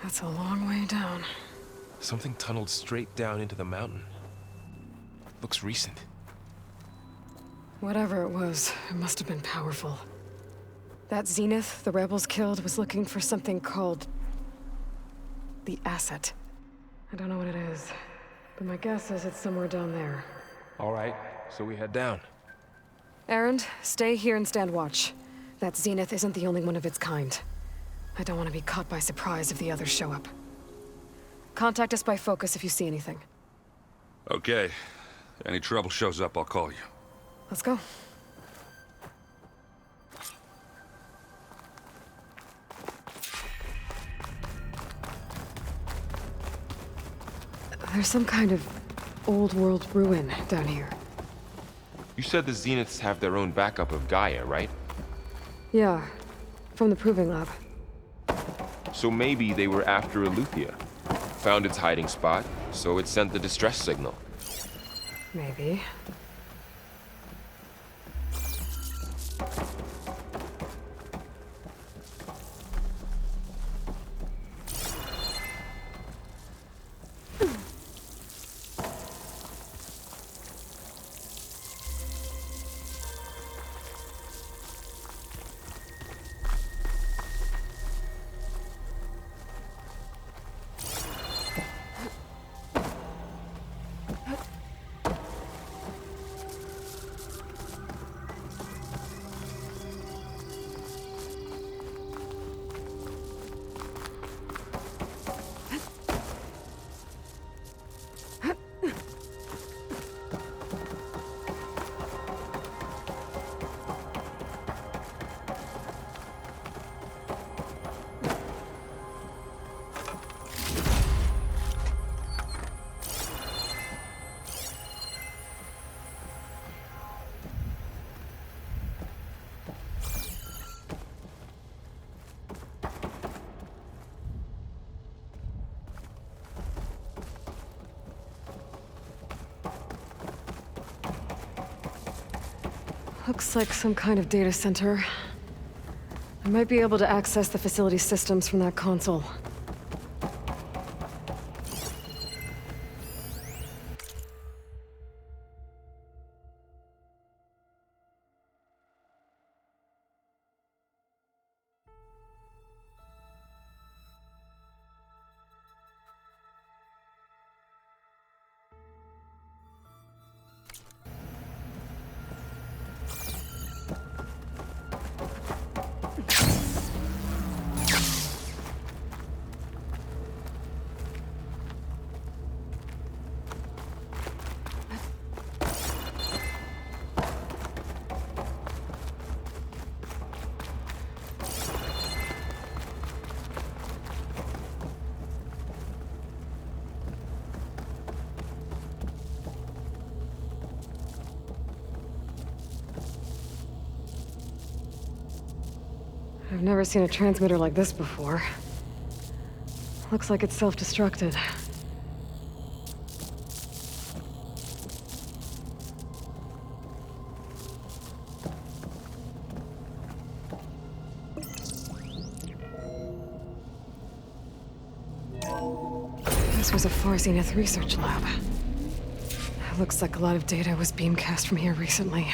That's a long way down. Something tunneled straight down into the mountain. Looks recent. Whatever it was, it must have been powerful. That Zenith the rebels killed was looking for something called the Asset. I don't know what it is, but my guess is it's somewhere down there. All right, so we head down. Erend, stay here and stand watch. That Zenith isn't the only one of its kind. I don't want to be caught by surprise if the others show up. Contact us by focus if you see anything. Okay. Any trouble shows up, I'll call you. Let's go. There's some kind of old world ruin down here. You said the Zeniths have their own backup of Gaia, right? Yeah, from the Proving Lab. So maybe they were after Eleuthia. Found its hiding spot, so it sent the distress signal. Maybe. Looks like some kind of data center. I might be able to access the facility systems from that console. I've never seen a transmitter like this before. Looks like it's self-destructed. This was a Far Zenith research lab. It looks like a lot of data was beamcast from here recently.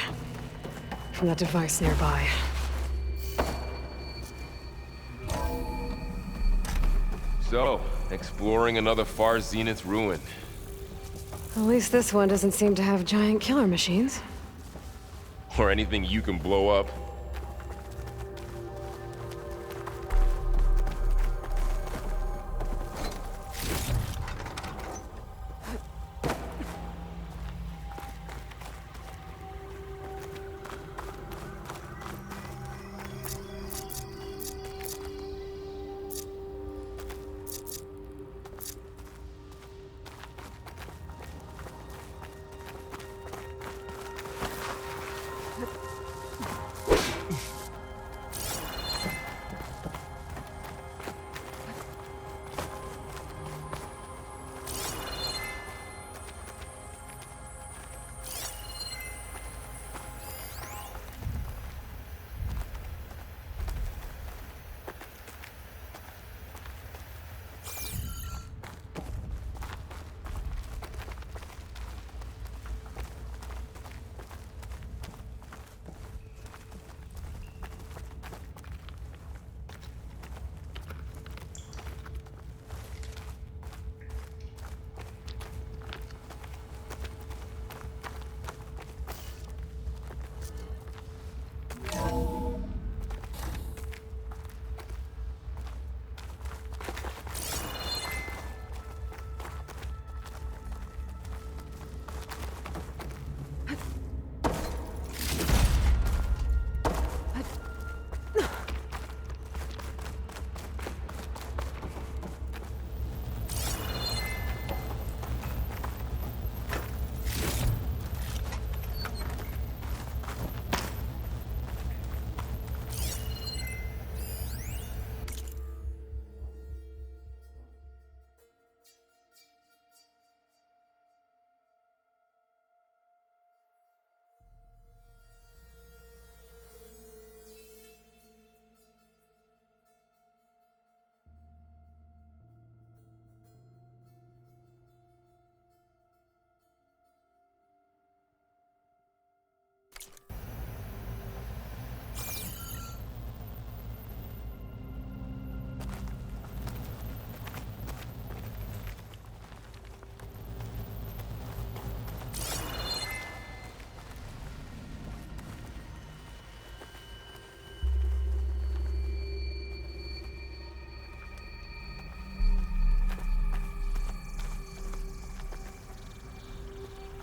From that device nearby. So, exploring another Far Zenith ruin. At least this one doesn't seem to have giant killer machines. Or anything you can blow up.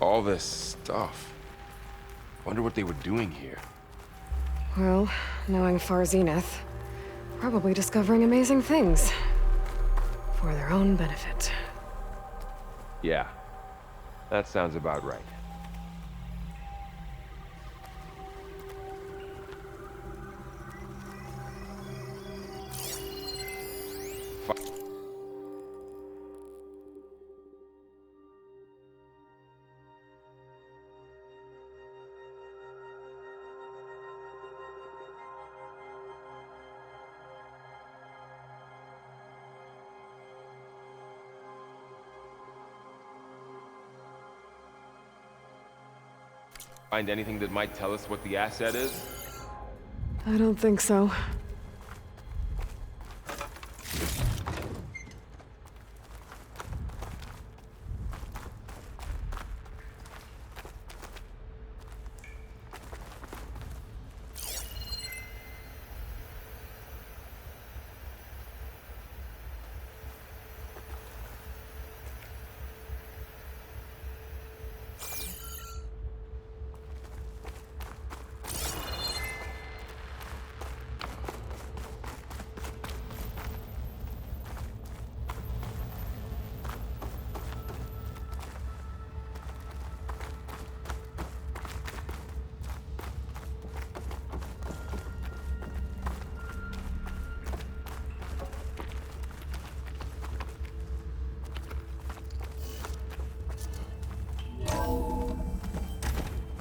All this stuff. Wonder what they were doing here. Well, knowing Far Zenith, probably discovering amazing things. For their own benefit. Yeah, that sounds about right. Find anything that might tell us what the asset is? I don't think so.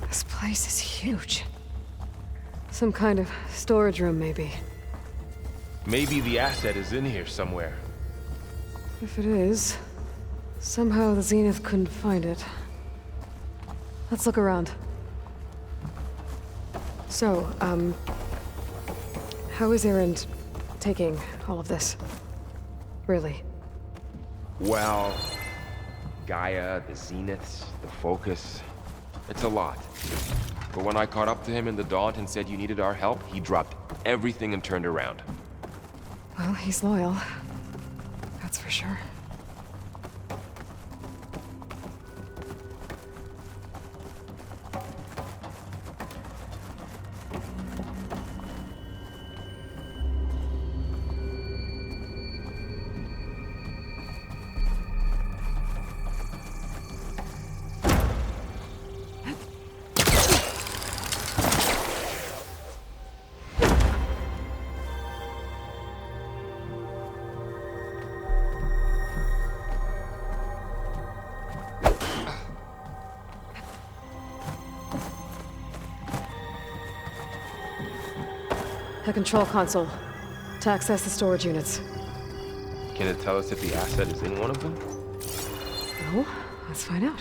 This place is huge. Some kind of storage room, maybe. Maybe the asset is in here somewhere. If it is, somehow the Zenith couldn't find it. Let's look around. So, how is Erend taking all of this? Really? Well, Gaia, the Zeniths, the Focus. It's a lot. But when I caught up to him in the Daunt and said you needed our help, he dropped everything and turned around. Well, he's loyal. That's for sure. The control console. To access the storage units. Can it tell us if the asset is in one of them? No? Let's find out.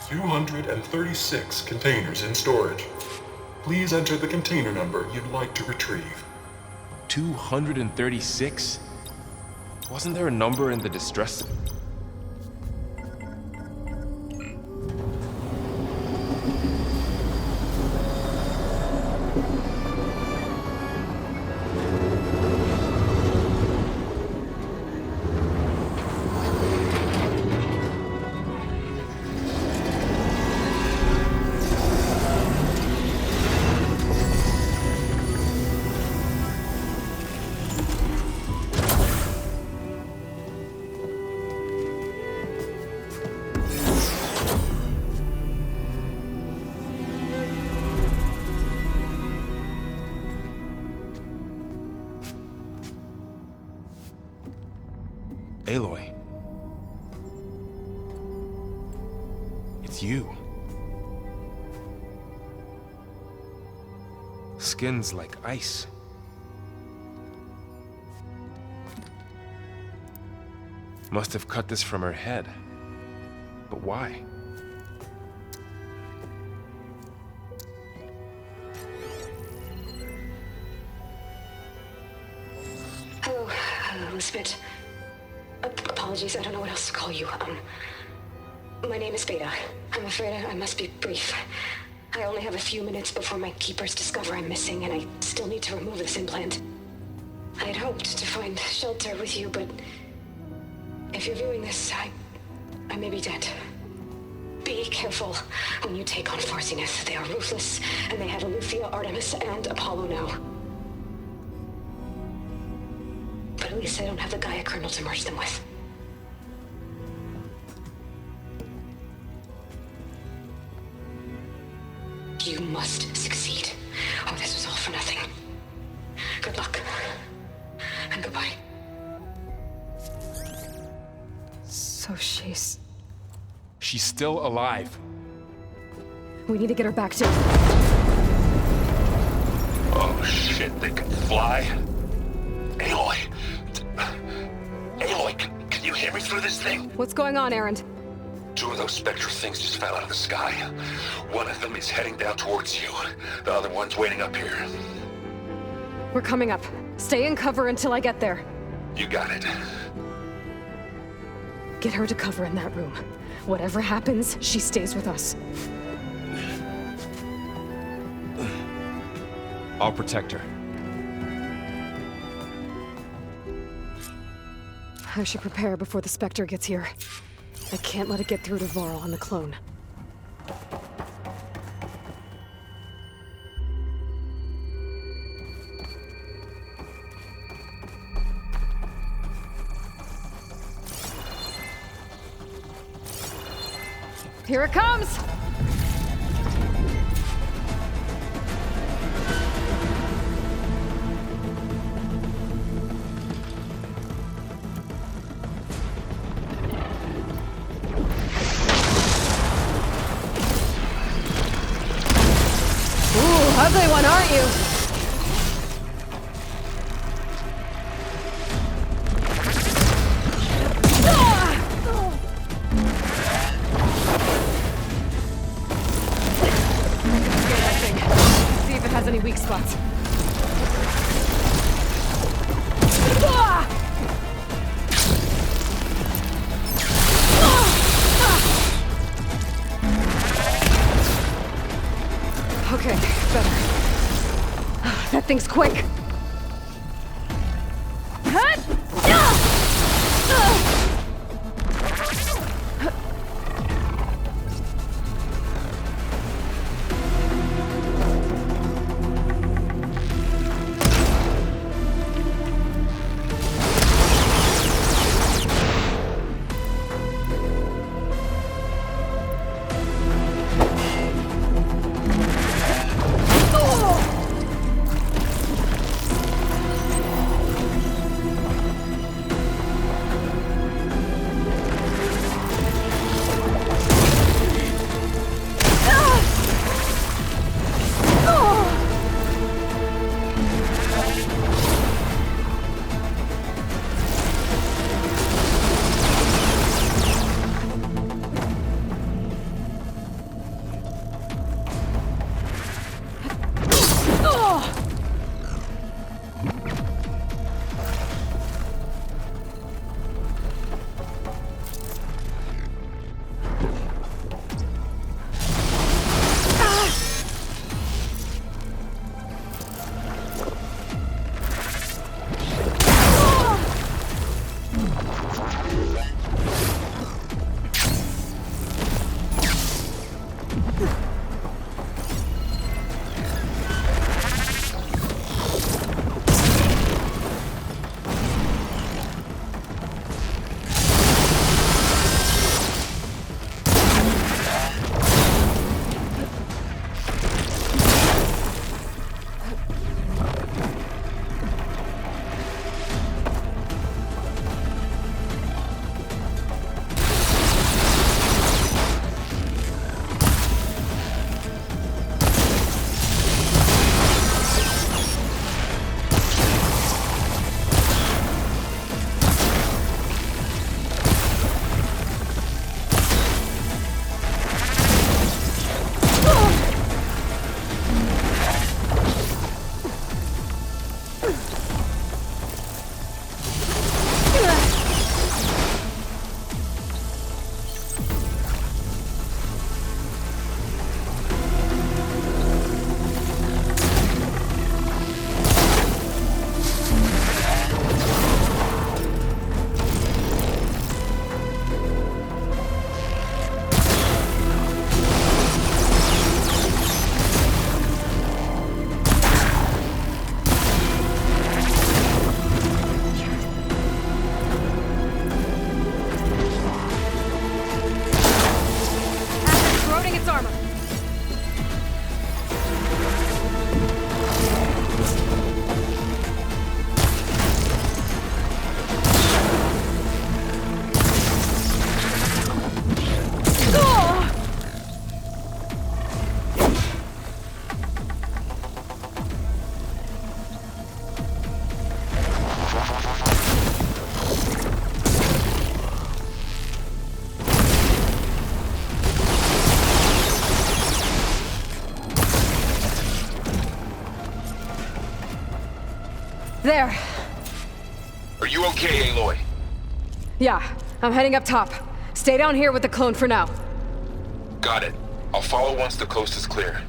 "236 containers in storage. Please enter the container number you'd like to retrieve." 236? Wasn't there a number in the distress? Aloy. It's you. Skin's like ice. Must have cut this from her head. But why? Hello, Elizabeth. Apologies, I don't know what else to call you. My name is Beta. I'm afraid I must be brief. I only have a few minutes before my keepers discover I'm missing, and I still need to remove this implant. I'd hoped to find shelter with you, but if you're viewing this, I may be dead. Be careful when you take on Far Zenith. They are ruthless, and they have Aletheia, Artemis, and Apollo now. But at least I don't have the Gaia kernel to merge them with. You must succeed, or this was all for nothing. Good luck. And goodbye. So she's still alive. We need to get her back to... Oh shit, they can fly? Aloy! Aloy, can you hear me through this thing? What's going on, Erend? 2 of those Spectre things just fell out of the sky. One of them is heading down towards you. The other one's waiting up here. We're coming up. Stay in cover until I get there. You got it. Get her to cover in that room. Whatever happens, she stays with us. I'll protect her. I should prepare before the Spectre gets here. I can't let it get through to Varl on the clone. Here it comes! Ugly one, aren't you? See if it has any weak spots. Okay, better. That thing's quick. There. Are you okay, Aloy? Yeah, I'm heading up top. Stay down here with the clone for now. Got it. I'll follow once the coast is clear.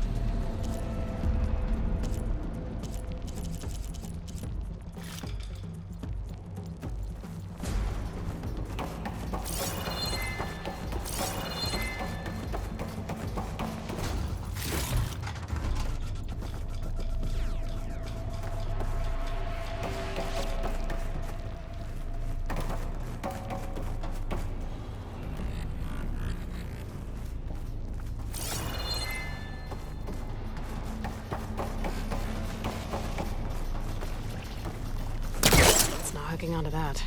It's not hooking onto that.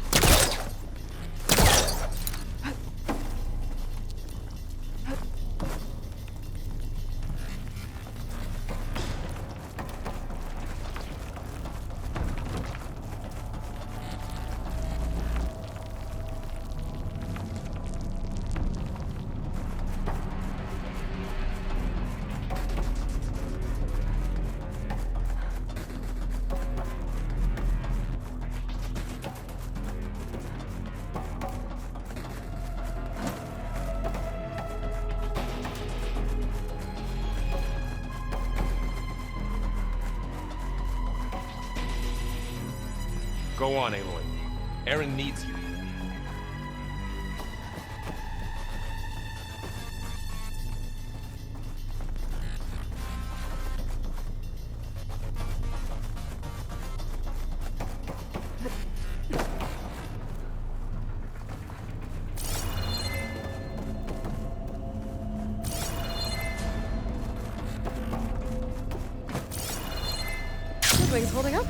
Go on, Aloy. Erend needs you. Siblings holding up?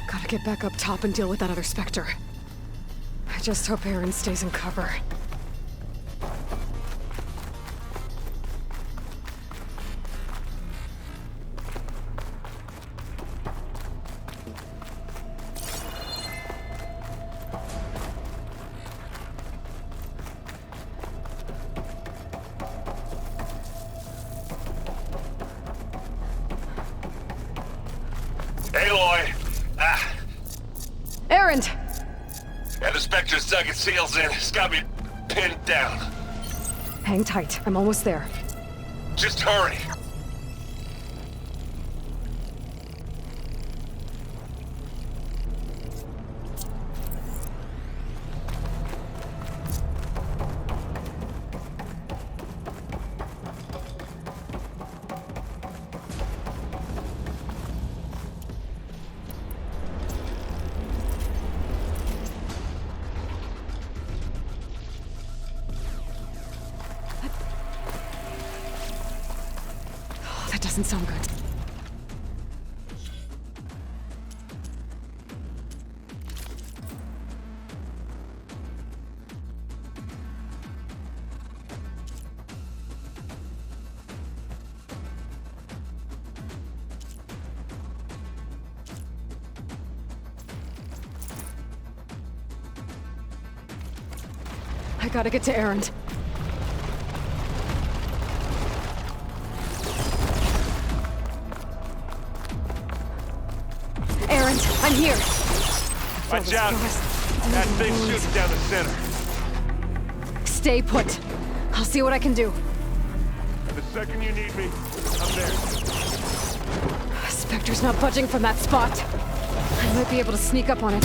Gotta get back up top and deal with that other Spectre. I just hope Erend stays in cover. Aloy! Erend! And the Spectre's dug its heels in. It's got me pinned down. Hang tight, I'm almost there. Just hurry. doesn't sound good. I gotta get to Erend. Erend, I'm here! Watch out! That thing's shooting down the center. Stay put. I'll see what I can do. The second you need me, I'm there. Spectre's not budging from that spot. I might be able to sneak up on it.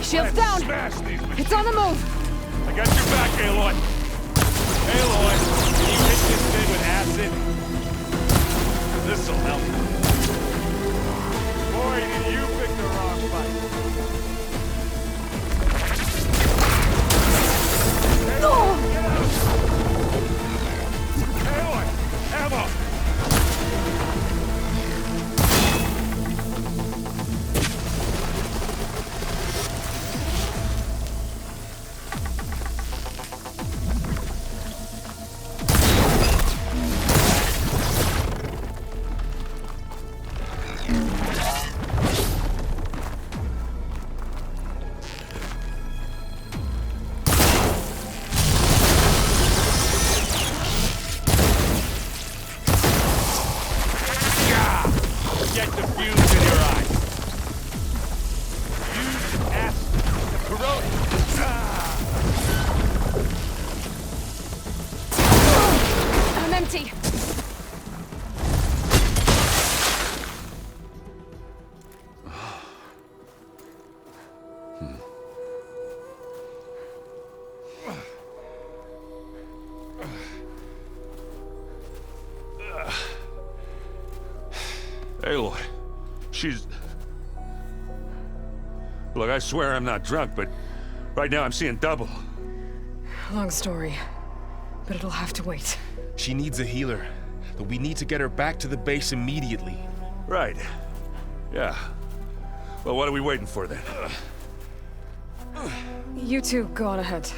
Shields down! Smash these machines. It's on the move! I got your back, Aloy. Aloy, can you hit this thing with acid? This'll help. Boy, did you pick the wrong fight. Oh! Aloy, ammo! Get the fuse in your eye. Use acid to corrode it. I'm empty! Aloy, she's... Look, I swear I'm not drunk, but right now I'm seeing double. Long story, but it'll have to wait. She needs a healer, but we need to get her back to the base immediately. Right. Yeah. Well, what are we waiting for then? You two go on ahead.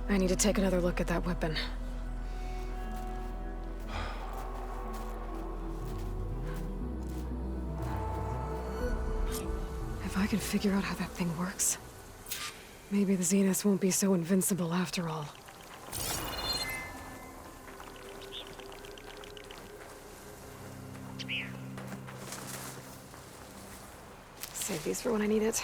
I need to take another look at that weapon. If I can figure out how that thing works, maybe the Zeniths won't be so invincible after all. Save these for when I need it.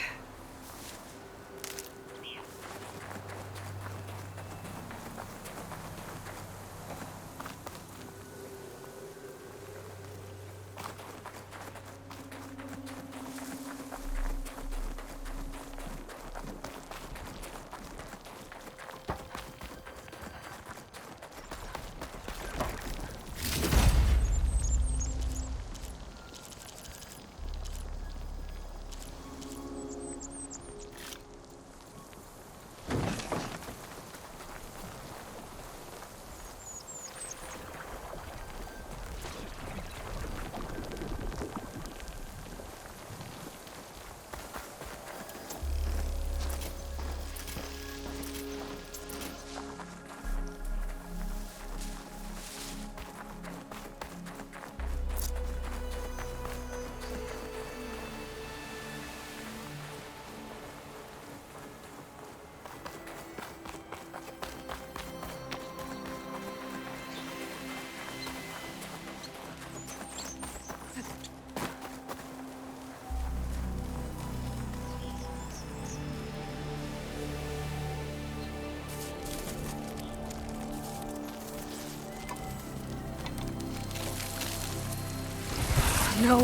No.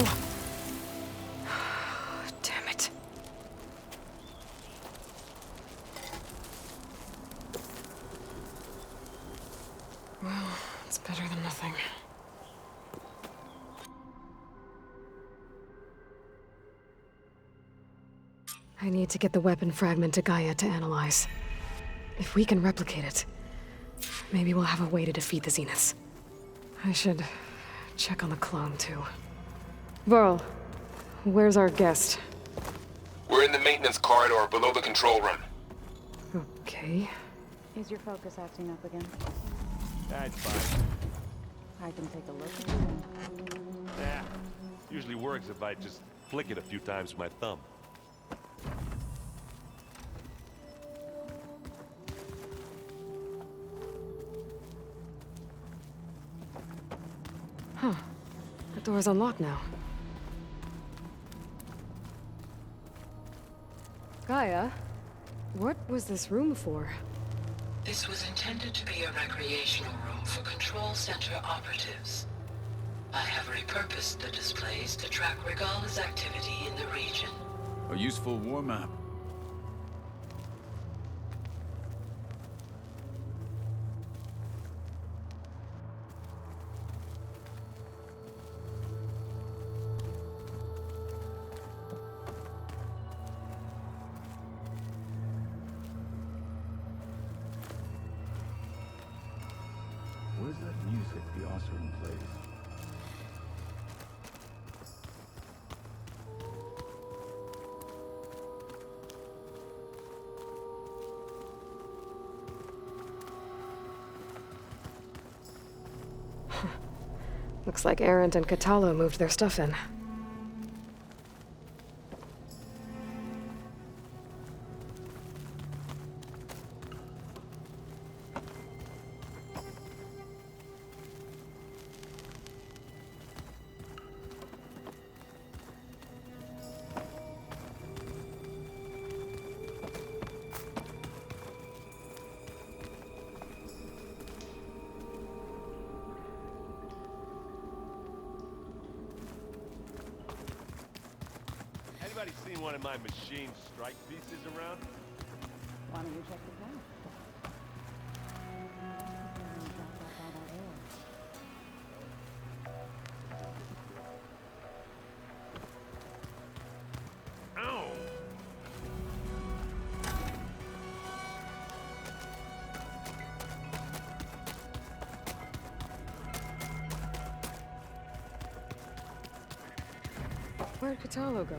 Damn it. Well, it's better than nothing. I need to get the weapon fragment to Gaia to analyze. If we can replicate it, maybe we'll have a way to defeat the Zeniths. I should check on the clone, too. Varl, where's our guest? We're in the maintenance corridor below the control room. Okay. Is your focus acting up again? That's fine. I can take a look at it. Yeah. Usually works if I just flick it a few times with my thumb. Huh. The door's unlocked now. Gaia, what was this room for? This was intended to be a recreational room for Control Center operatives. I have repurposed the displays to track Regala's activity in the region. A useful war map. What is that music the Osram plays? Looks like Erend and Katalo moved their stuff in. Anybody seen one of my machine strike pieces around? Why don't you check this out? Ow! Where'd Katalo go?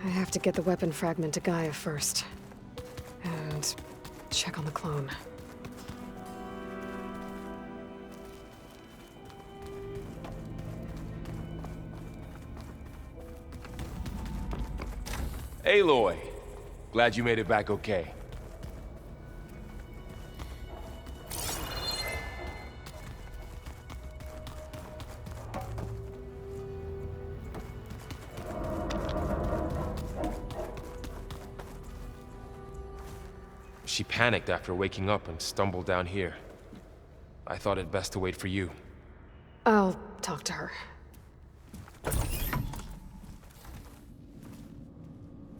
I have to get the weapon fragment to Gaia first. And check on the clone. Aloy! Glad you made it back okay. She panicked after waking up and stumbled down here. I thought it best to wait for you. I'll talk to her.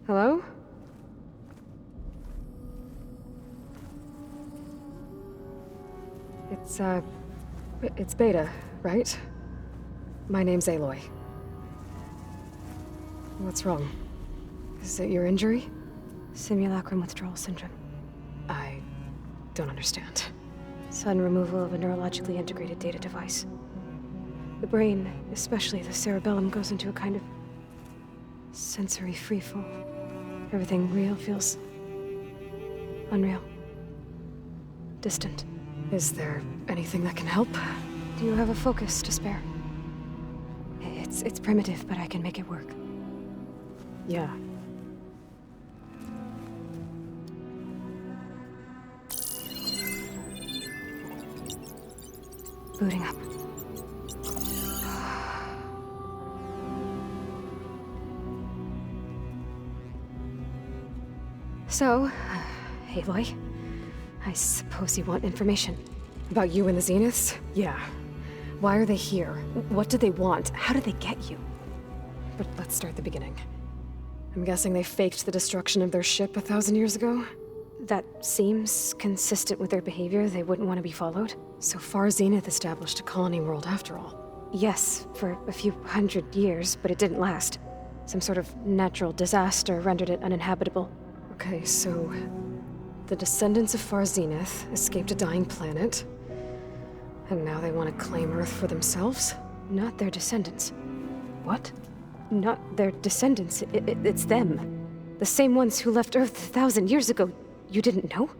Hello? It's Beta, right? My name's Aloy. What's wrong? Is it your injury? Simulacrum withdrawal syndrome. I don't understand. Sudden removal of a neurologically integrated data device. The brain, especially the cerebellum, goes into a kind of sensory freefall. Everything real feels unreal. Distant. Is there anything that can help? Do you have a focus to spare? It's primitive, but I can make it work. Yeah. Booting up. So, Aloy, I suppose you want information. About you and the Zeniths? Yeah. Why are they here? What do they want? How did they get you? But let's start at the beginning. I'm guessing they faked the destruction of their ship 1,000 years ago? That seems consistent with their behavior. They wouldn't want to be followed. So Far Zenith established a colony world after all. Yes, for a few hundred years, but it didn't last. Some sort of natural disaster rendered it uninhabitable. Okay, so the descendants of Far Zenith escaped a dying planet, and now they want to claim Earth for themselves? Not their descendants. What? Not their descendants. It's them. The same ones who left Earth 1,000 years ago. You didn't know?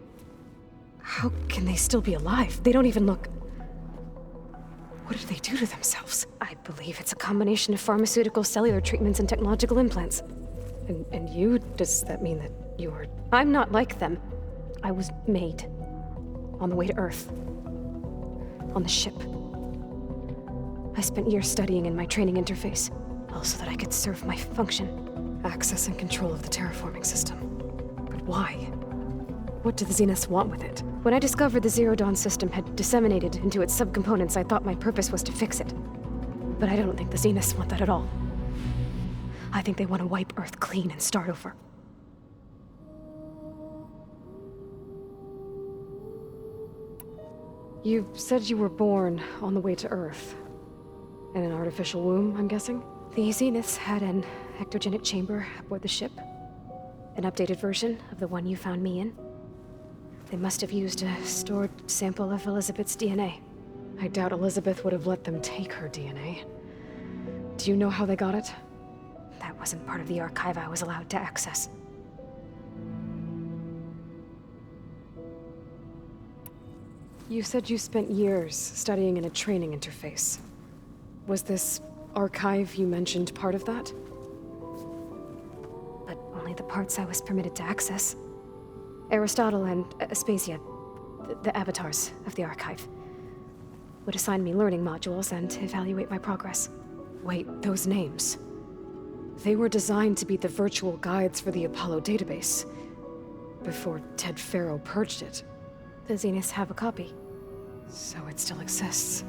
How can they still be alive? They don't even look... What did they do to themselves? I believe it's a combination of pharmaceutical, cellular treatments, and technological implants. And you? Does that mean that you're... I'm not like them. I was made. On the way to Earth. On the ship. I spent years studying in my training interface, all so that I could serve my function. Access and control of the terraforming system. But why? What do the Zeniths want with it? When I discovered the Zero Dawn system had disseminated into its subcomponents, I thought my purpose was to fix it. But I don't think the Zeniths want that at all. I think they want to wipe Earth clean and start over. You said you were born on the way to Earth. In an artificial womb, I'm guessing? The Zeniths had an ectogenic chamber aboard the ship. An updated version of the one you found me in. They must have used a stored sample of Elizabeth's DNA. I doubt Elizabeth would have let them take her DNA. Do you know how they got it? That wasn't part of the archive I was allowed to access. You said you spent years studying in a training interface. Was this archive you mentioned part of that? But only the parts I was permitted to access. Aristotle and Aspasia, the avatars of the archive, would assign me learning modules and evaluate my progress. Wait, those names. They were designed to be the virtual guides for the Apollo database, before Ted Faro purged it. The Zeniths have a copy. So it still exists.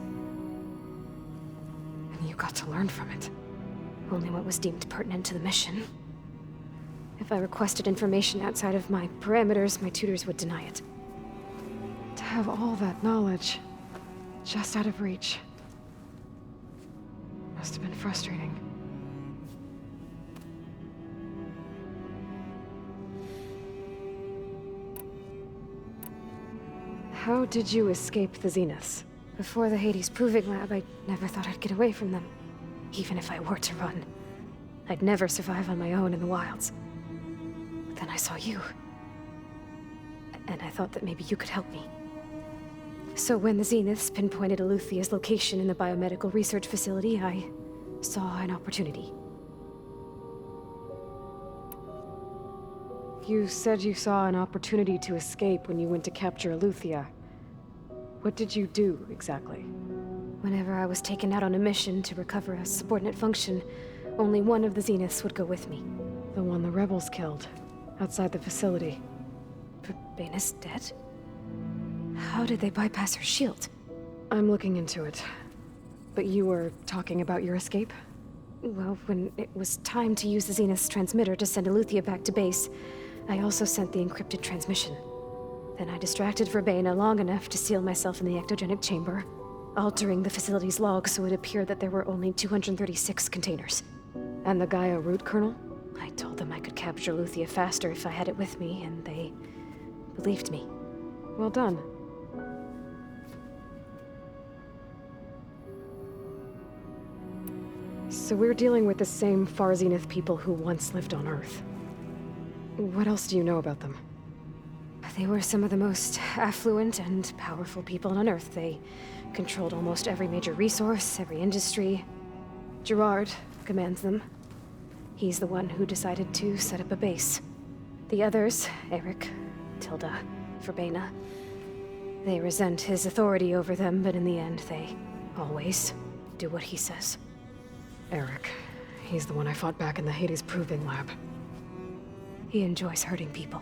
And you got to learn from it. Only what was deemed pertinent to the mission. If I requested information outside of my parameters, my tutors would deny it. To have all that knowledge, just out of reach, must have been frustrating. How did you escape the Zeniths? Before the Hades Proving Lab, I never thought I'd get away from them. Even if I were to run. I'd never survive on my own in the wilds. But then I saw you. And I thought that maybe you could help me. So when the Zeniths pinpointed Eluthia's location in the biomedical research facility, I saw an opportunity. You said you saw an opportunity to escape when you went to capture Eluthia. What did you do, exactly? Whenever I was taken out on a mission to recover a subordinate function, only one of the Zeniths would go with me. The one the rebels killed, outside the facility. Baina's dead? How did they bypass her shield? I'm looking into it. But you were talking about your escape? Well, when it was time to use the Zenith's transmitter to send Eluthia back to base, I also sent the encrypted transmission. Then I distracted Verbaina long enough to seal myself in the ectogenic chamber, altering the facility's log so it appeared that there were only 236 containers. And the Gaia root kernel? I told them I could capture Eluthia faster if I had it with me, and they believed me. Well done. So we're dealing with the same Far Zenith people who once lived on Earth. What else do you know about them? They were some of the most affluent and powerful people on Earth. They controlled almost every major resource, every industry. Gerard commands them. He's the one who decided to set up a base. The others, Eric, Tilda, Verbaina, they resent his authority over them, but in the end, they always do what he says. Eric. He's the one I fought back in the Hades Proving Lab. He enjoys hurting people.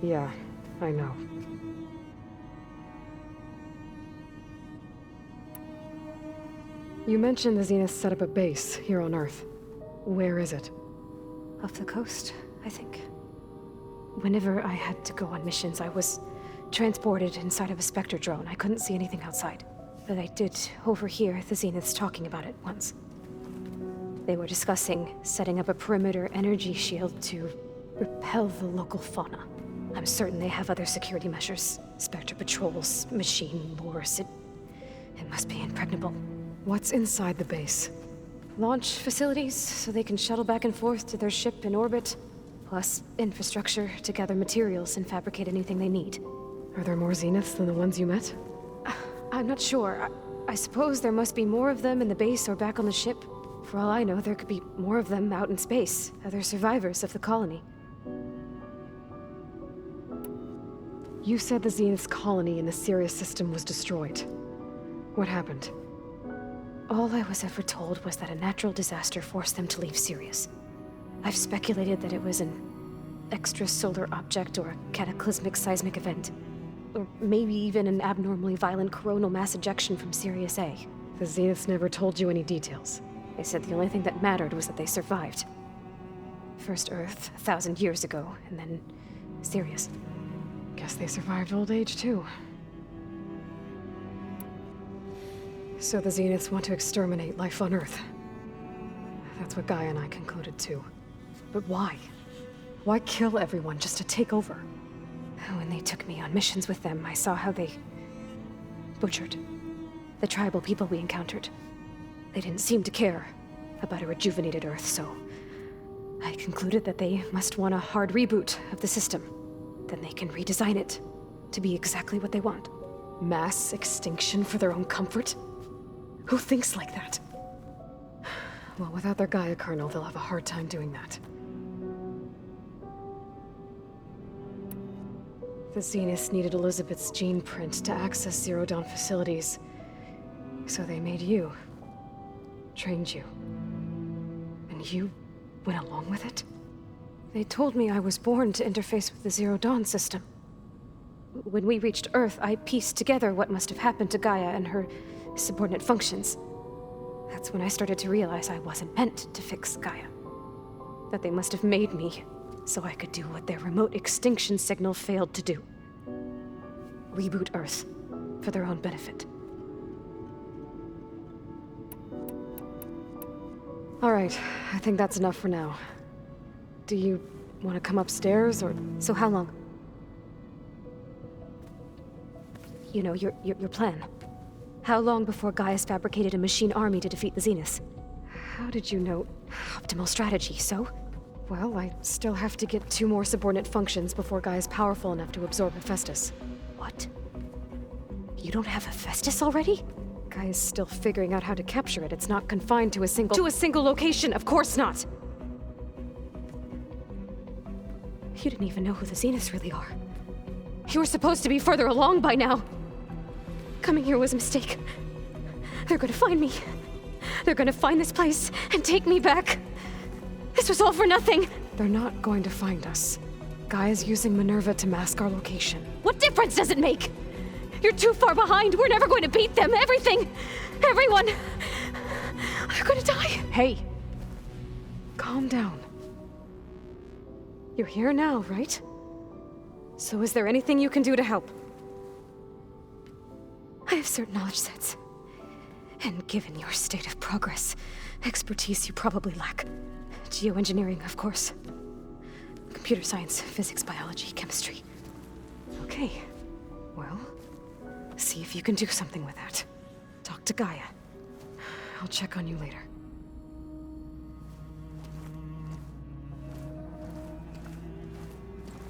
Yeah, I know. You mentioned the Zeniths set up a base here on Earth. Where is it? Off the coast, I think. Whenever I had to go on missions, I was transported inside of a Spectre drone. I couldn't see anything outside. But I did overhear the Zeniths talking about it once. They were discussing setting up a perimeter energy shield to repel the local fauna. I'm certain they have other security measures. Spectre patrols, machine wars. It must be impregnable. What's inside the base? Launch facilities, so they can shuttle back and forth to their ship in orbit. Plus, infrastructure to gather materials and fabricate anything they need. Are there more Zeniths than the ones you met? I'm not sure. I suppose there must be more of them in the base or back on the ship. For all I know, there could be more of them out in space, other survivors of the colony. You said the Zenith's colony in the Sirius system was destroyed. What happened? All I was ever told was that a natural disaster forced them to leave Sirius. I've speculated that it was an extrasolar object or a cataclysmic seismic event. Or maybe even an abnormally violent coronal mass ejection from Sirius A. The Zeniths never told you any details. They said the only thing that mattered was that they survived. First Earth, 1,000 years ago, and then Sirius. Guess they survived old age, too. So the Zeniths want to exterminate life on Earth. That's what Gaia and I concluded, too. But why? Why kill everyone just to take over? When they took me on missions with them, I saw how they butchered the tribal people we encountered. They didn't seem to care about a rejuvenated Earth, so I concluded that they must want a hard reboot of the system. Then they can redesign it to be exactly what they want. Mass extinction for their own comfort? Who thinks like that? Well, without their Gaia kernel, they'll have a hard time doing that. The Zeniths needed Elizabeth's gene print to access Zero Dawn facilities. So they made you. Trained you. And you went along with it? They told me I was born to interface with the Zero Dawn system. When we reached Earth, I pieced together what must have happened to Gaia and her subordinate functions. That's when I started to realize I wasn't meant to fix Gaia. That they must have made me so I could do what their remote extinction signal failed to do. Reboot Earth for their own benefit. All right, I think that's enough for now. Do you want to come upstairs, or...? So how long? You know, your plan. How long before Gaia's fabricated a machine army to defeat the Zeniths? How did you know? Optimal strategy, so? Well, I still have to get 2 more subordinate functions before Gaia's powerful enough to absorb Hephaestus. What? You don't have Hephaestus already? Gaia's still figuring out how to capture it. It's not confined to a single location, of course not! You didn't even know who the Zeniths really are. You were supposed to be further along by now. Coming here was a mistake. They're gonna find me. They're gonna find this place and take me back. This was all for nothing. They're not going to find us. Gaia's using Minerva to mask our location. What difference does it make? You're too far behind. We're never going to beat them. Everything. Everyone. They're gonna die. Hey. Calm down. You're here now, right? So is there anything you can do to help? I have certain knowledge sets. And given your state of progress, expertise you probably lack. Geoengineering, of course. Computer science, physics, biology, chemistry. Okay. Well, see if you can do something with that. Talk to Gaia. I'll check on you later.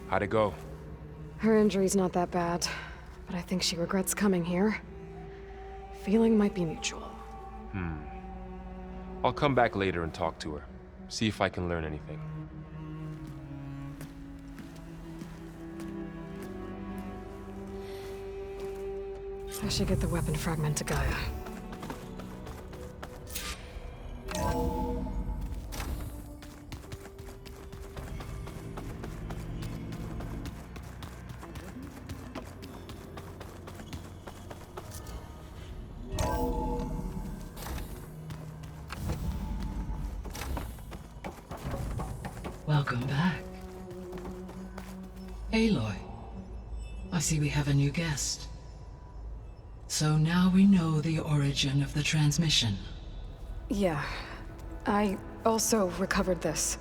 How'd it go? Her injury's not that bad, but I think she regrets coming here. Feeling might be mutual. I'll come back later and talk to her. See if I can learn anything. I should get the weapon fragment to Gaia. Welcome back. Aloy, I see we have a new guest. So now we know the origin of the transmission. Yeah. I also recovered this.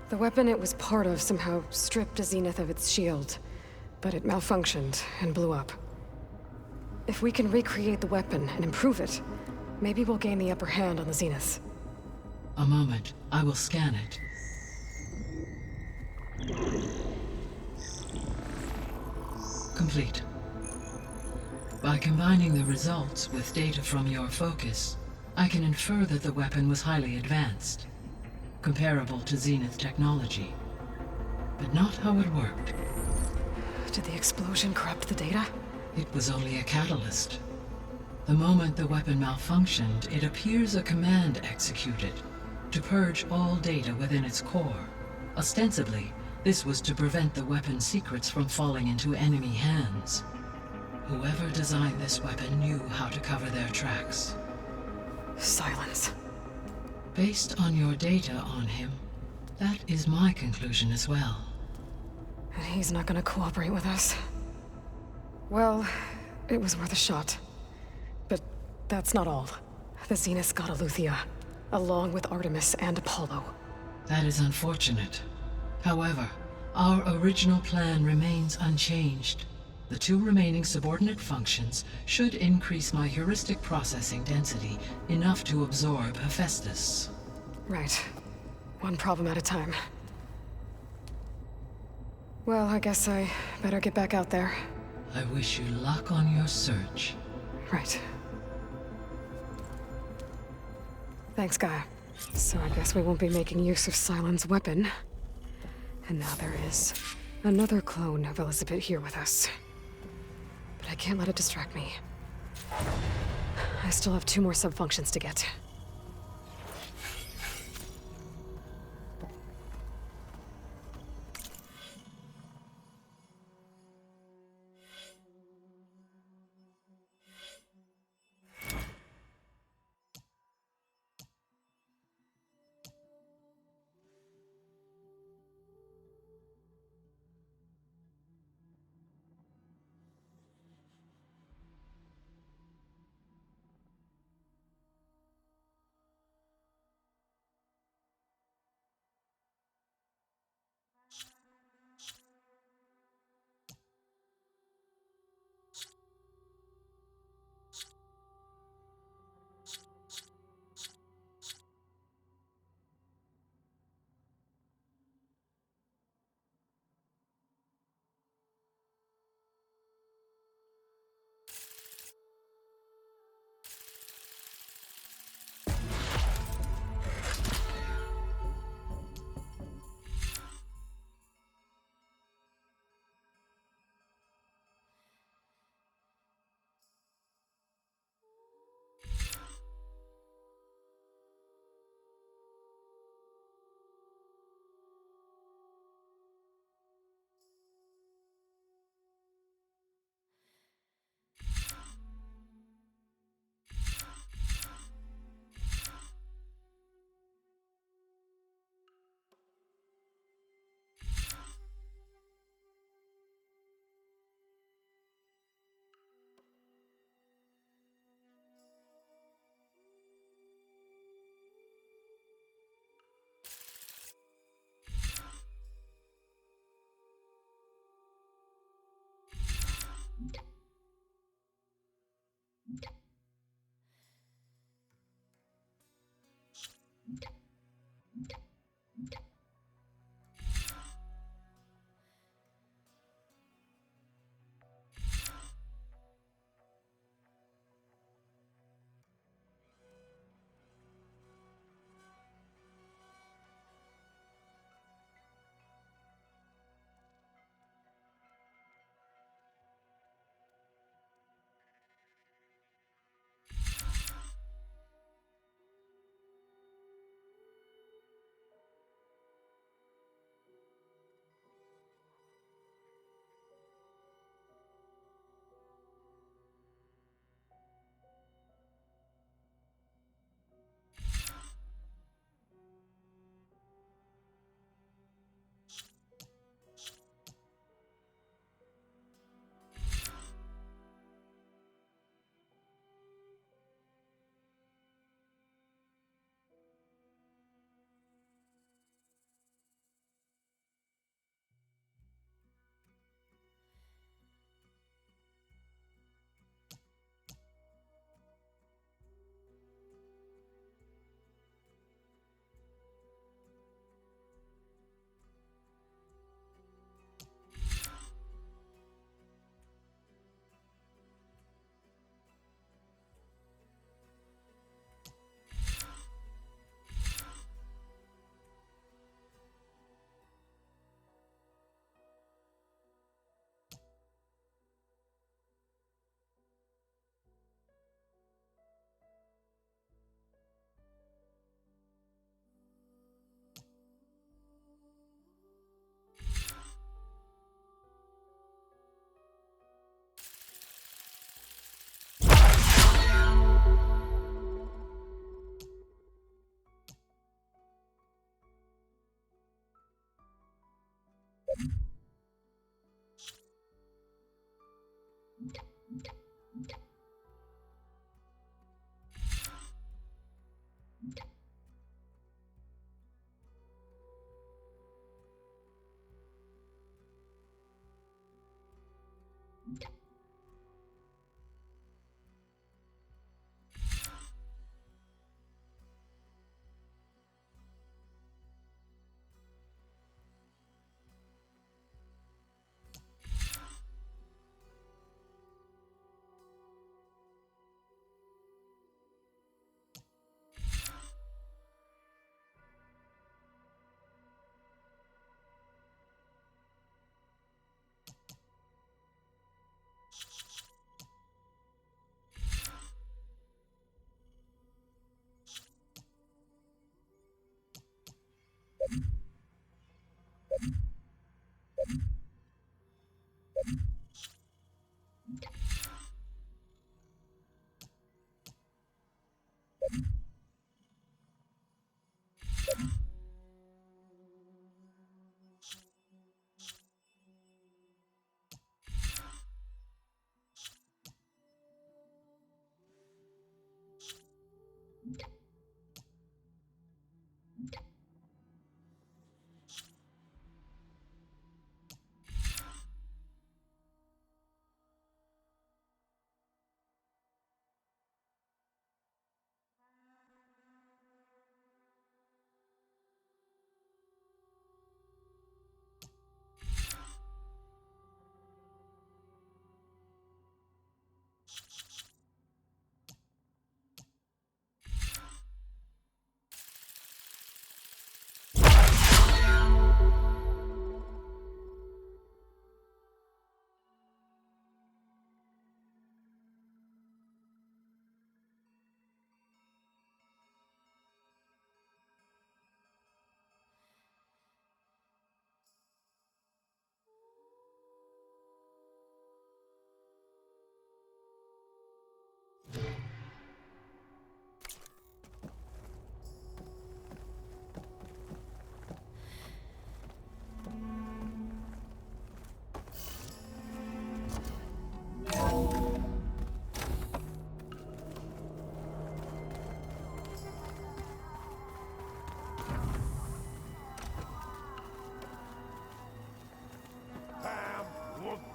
The weapon it was part of somehow stripped Zenith of its shield, but it malfunctioned and blew up. If we can recreate the weapon and improve it, maybe we'll gain the upper hand on the Zeniths. A moment, I will scan it. Complete. By combining the results with data from your focus, I can infer that the weapon was highly advanced, comparable to Zenith technology, but not how it worked. Did the explosion corrupt the data? It was only a catalyst. The moment the weapon malfunctioned, it appears a command executed to purge all data within its core. Ostensibly, this was to prevent the weapon's secrets from falling into enemy hands. Whoever designed this weapon knew how to cover their tracks. Silence. Based on your data on him, that is my conclusion as well. And he's not gonna cooperate with us. Well, it was worth a shot. But that's not all. The Zeniths got Aletheia, along with Artemis and Apollo. That is unfortunate. However, our original plan remains unchanged. The two remaining subordinate functions should increase my heuristic processing density enough to absorb Hephaestus. Right. One problem at a time. Well, I guess I better get back out there. I wish you luck on your search. Right. Thanks, Gaia. So I guess we won't be making use of Cylon's weapon. And now there is another clone of Elizabeth here with us. But I can't let it distract me. I still have 2 more subfunctions to get.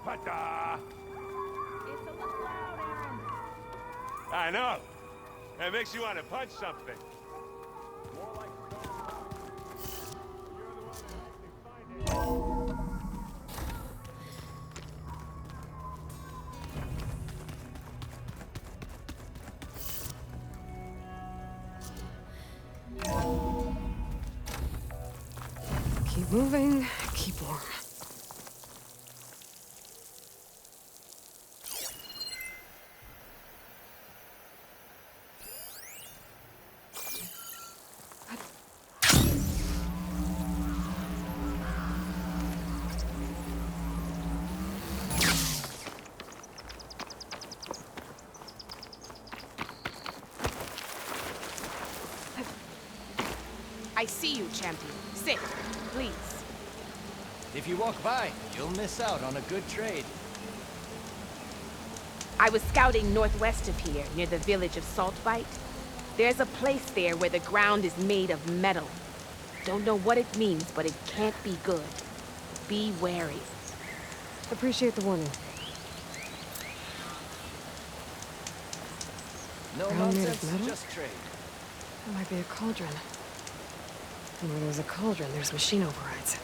Pata! It's a little loud, Aaron. I know. That makes you want to punch something. More like you're the one that actually find it. Keep moving, keep warm. I see you, champion. Sit, please. If you walk by, you'll miss out on a good trade. I was scouting northwest of here, near the village of Saltbite. There's a place there where the ground is made of metal. Don't know what it means, but it can't be good. Be wary. Appreciate the warning. No Ground made of nonsense, metal? just trade. That might be a cauldron. And where there's a cauldron, there's machine overrides.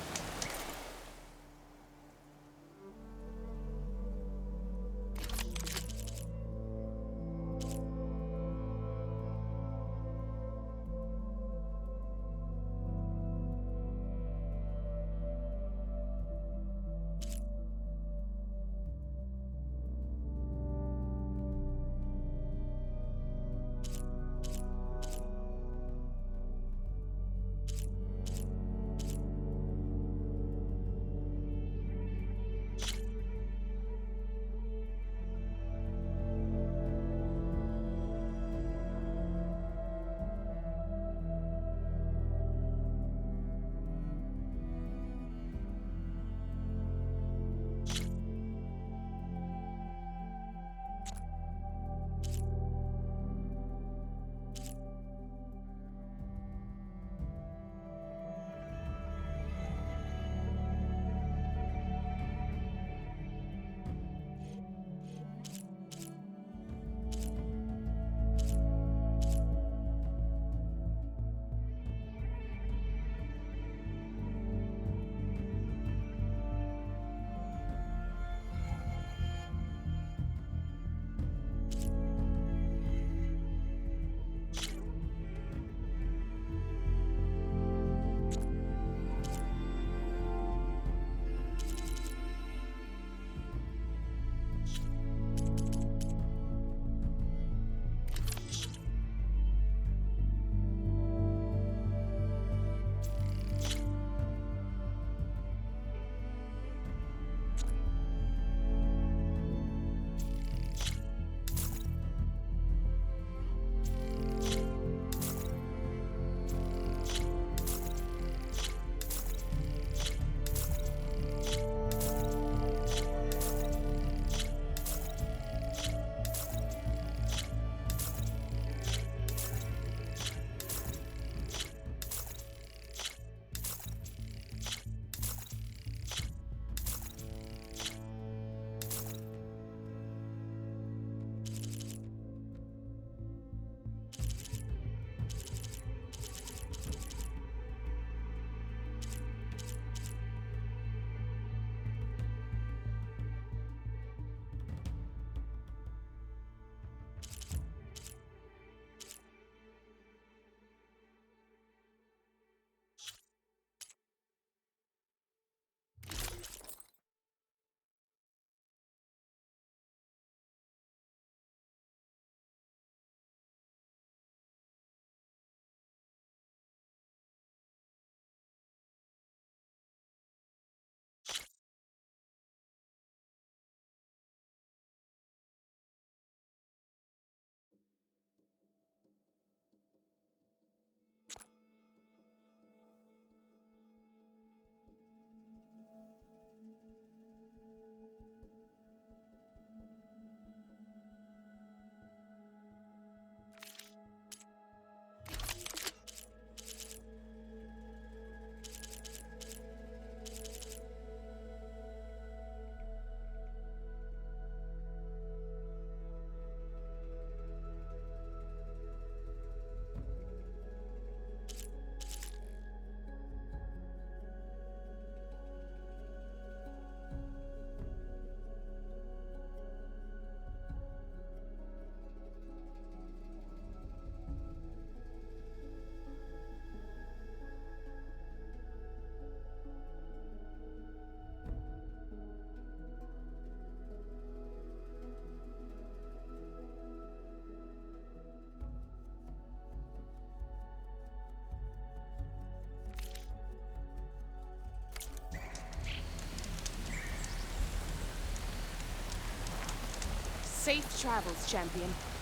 Safe travels, champion.